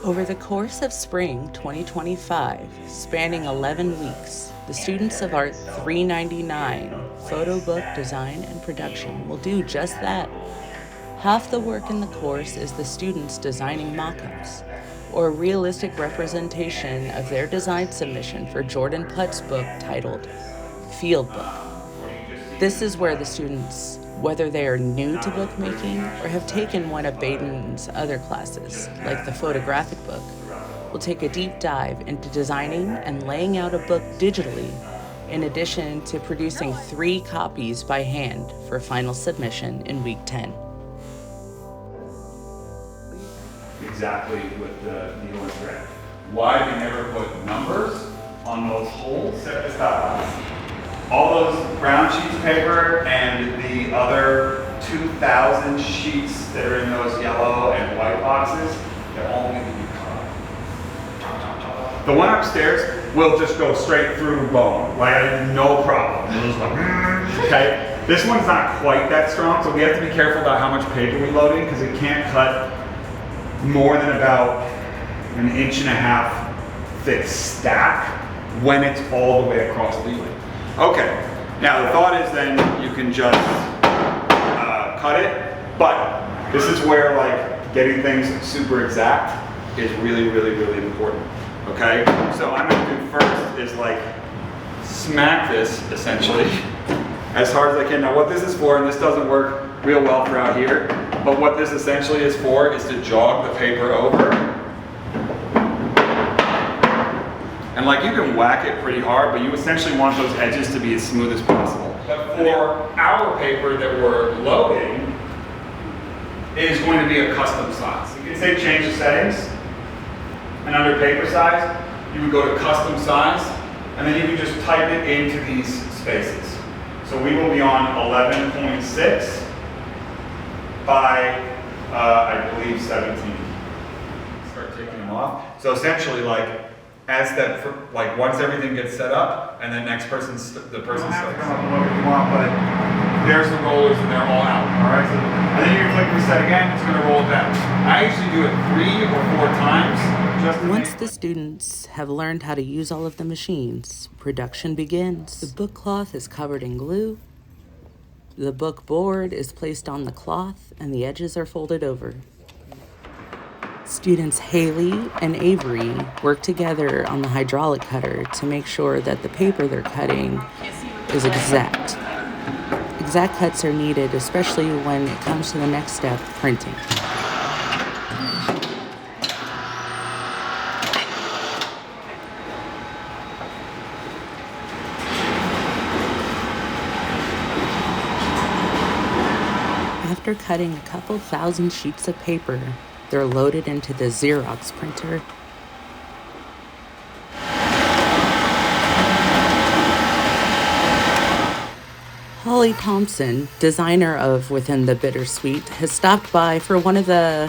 Over the course of spring 2025, spanning 11 weeks, the students of Art 399, Photo Book Design and Production, will do just that. Half the work in the course is the students designing mock-ups, or a realistic representation of their design submission for Jordan Putt's book titled Field Book. This is where the students, whether they are new to bookmaking or have taken one of Baden's other classes, like the photographic book, will take a deep dive into designing and laying out a book digitally, in addition to producing 3 copies by hand for final submission in week 10. Exactly with the needle and thread. Why we never put numbers on those holes? Check this out. All those brown sheets of paper and the other 2,000 sheets that are in those yellow and white boxes, they're all going to be cut. The one upstairs will just go straight through bone, like no problem. Okay, this one's not quite that strong, so we have to be careful about how much paper we load in because it can't cut more than about 1.5 inch thick stack when it's all the way across legally. Okay, now the thought is then you can just cut it, but this is where like getting things super exact is really, really, really important. Okay, so I'm gonna do first is like smack this essentially as hard as I can. Now what this is for, and this doesn't work real well for out here, but what this essentially is for is to jog the paper over. And like you can whack it pretty hard, but you essentially want those edges to be as smooth as possible. But for our paper that we're loading, it is going to be a custom size. You can say change the settings, and under paper size, you would go to custom size, and then you can just type it into these spaces. So we will be on 11.6 by, I believe, 17. Start taking them off. So essentially, like, as that, like, once everything gets set up, and then the person starts. You don't have to come up and look if you want, but there's the rollers, and they're all out. All right. So, and then you can click reset again. It's going to roll it back. I usually do it 3 or 4 times. Just Once the students have learned how to use all of the machines, production begins. The book cloth is covered in glue. The book board is placed on the cloth and the edges are folded over. Students Haley and Avery work together on the hydraulic cutter to make sure that the paper they're cutting is exact. Exact cuts are needed, especially when it comes to the next step, printing. After cutting a couple thousand sheets of paper, they're loaded into the Xerox printer. Holly Thompson, designer of Within the Bittersweet, has stopped by for one of the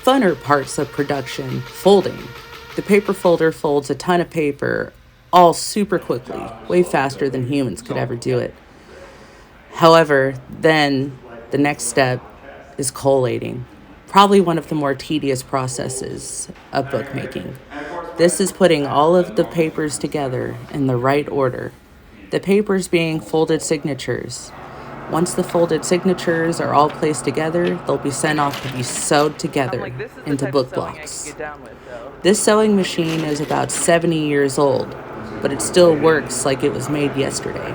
funner parts of production, folding. The paper folder folds a ton of paper, all super quickly, way faster than humans could ever do it. However, then the next step is collating, probably one of the more tedious processes of bookmaking. This is putting all of the papers together in the right order, the papers being folded signatures. Once the folded signatures are all placed together, they'll be sent off to be sewed together into book blocks. This sewing machine is about 70 years old, but it still works like it was made yesterday.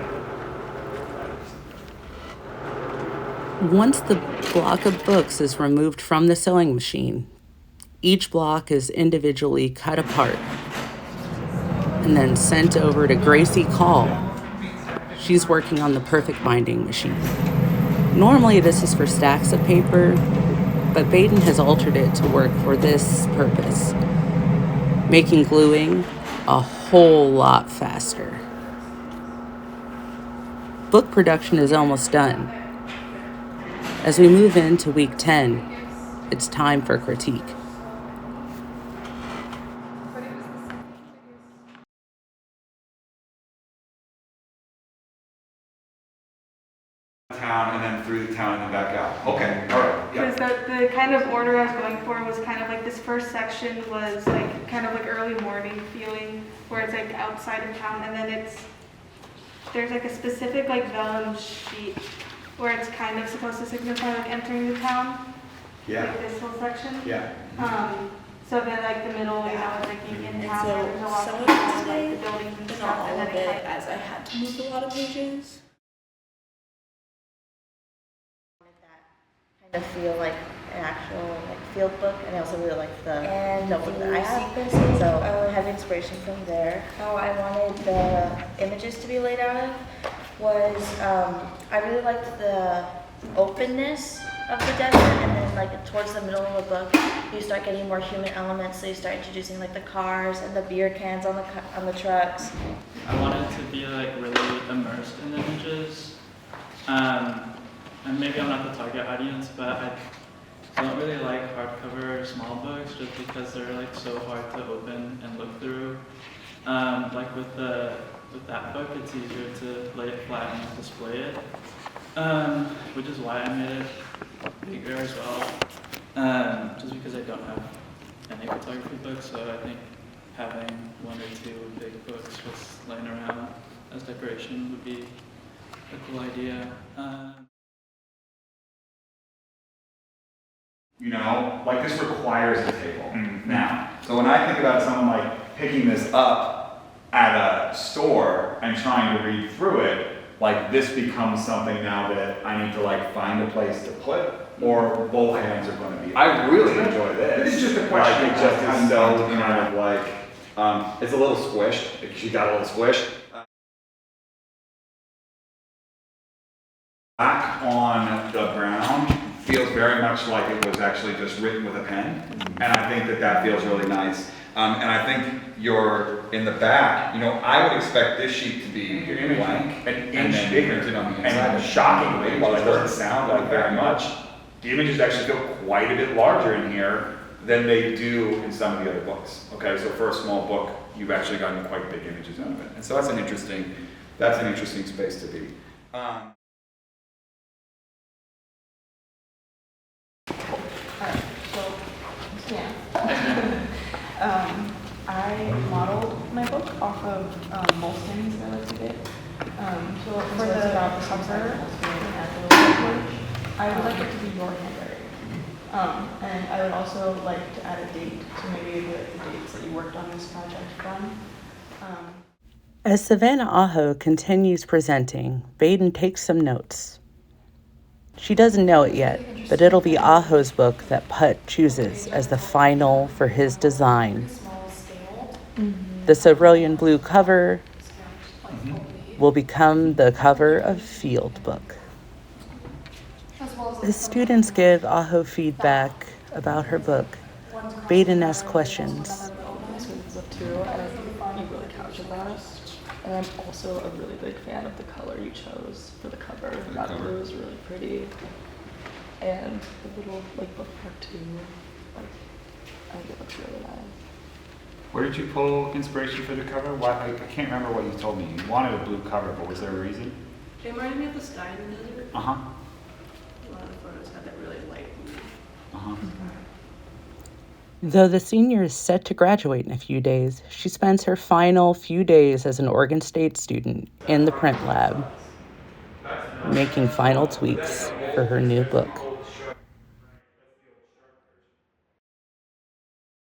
Once the block of books is removed from the sewing machine, each block is individually cut apart and then sent over to Gracie Call. She's working on the perfect binding machine. Normally this is for stacks of paper, but Baden has altered it to work for this purpose, making gluing a whole lot faster. Book production is almost done. As we move into week 10, it's time for critique. Town and then through the town and then back out. Okay, all right. Yeah. Because the kind of order I was going for was kind of like this first section was like kind of like early morning feeling, where it's like outside of town, and then there's like a specific like vellum sheet where it's kind of supposed to signify like entering the town. Yeah. Like this whole section. Yeah. So then like the middle, you know, is like being in town, so there's a lot some of of people, it like today, the buildings and but stuff, not all and of then it, as I had to move a lot of pages. To feel like an actual like field book, and I also really like the notebook that I the have. sequencing So of I have inspiration from there. How I wanted the images to be laid out was I really liked the openness of the desert, and then like towards the middle of the book, you start getting more human elements. So you start introducing like the cars and the beer cans on the trucks. I wanted to be like really immersed in the images. And maybe I'm not the target audience, but I don't really like hardcover small books just because they're like so hard to open and look through. Like with that book, it's easier to lay it flat and display it, which is why I made it bigger as well. Just because I don't have any photography books, so I think having one or two big books just laying around as decoration would be a cool idea. You know, like this requires a table now. So when I think about someone like picking this up at a store and trying to read through it, like this becomes something now that I need to like find a place to put, or both hands are going to be. I really enjoy this. This is just a question. Like, it just of is so how to kind of like, it's a little squished, because you got a little squished. Black on the brown feels very much like it was actually just written with a pen, and I think that that feels really nice. And I think you're in the back, you know, I would expect this sheet to be blank, an inch bigger, and shockingly, while it doesn't sound like very much, the images actually feel quite a bit larger in here than they do in some of the other books. Okay, so for a small book, you've actually gotten quite big images out of it, and so that's an interesting space to be. I modeled my book off of Molson's I like to get. So for the cover, I would like it to be your handwriting. And I would also like to add a date to maybe the dates that you worked on this project from. As Savannah Aho continues presenting, Baden takes some notes. She doesn't know it yet, but it'll be Aho's book that Putt chooses as the final for his design. The cerulean blue cover will become the cover of Field Book. As students give Aho feedback about her book, Baden asks questions. And I'm also a really big fan of the color you chose for the cover. That blue is really pretty. And the little like book part too. Like, I think it looks really nice. Where did you pull inspiration for the cover? I can't remember what you told me. You wanted a blue cover, but was there a reason? It reminded me of the sky in the desert. Uh-huh. A lot of photos had that really light blue. Uh-huh. Though the senior is set to graduate in a few days, she spends her final few days as an Oregon State student in the print lab, making final tweaks for her new book.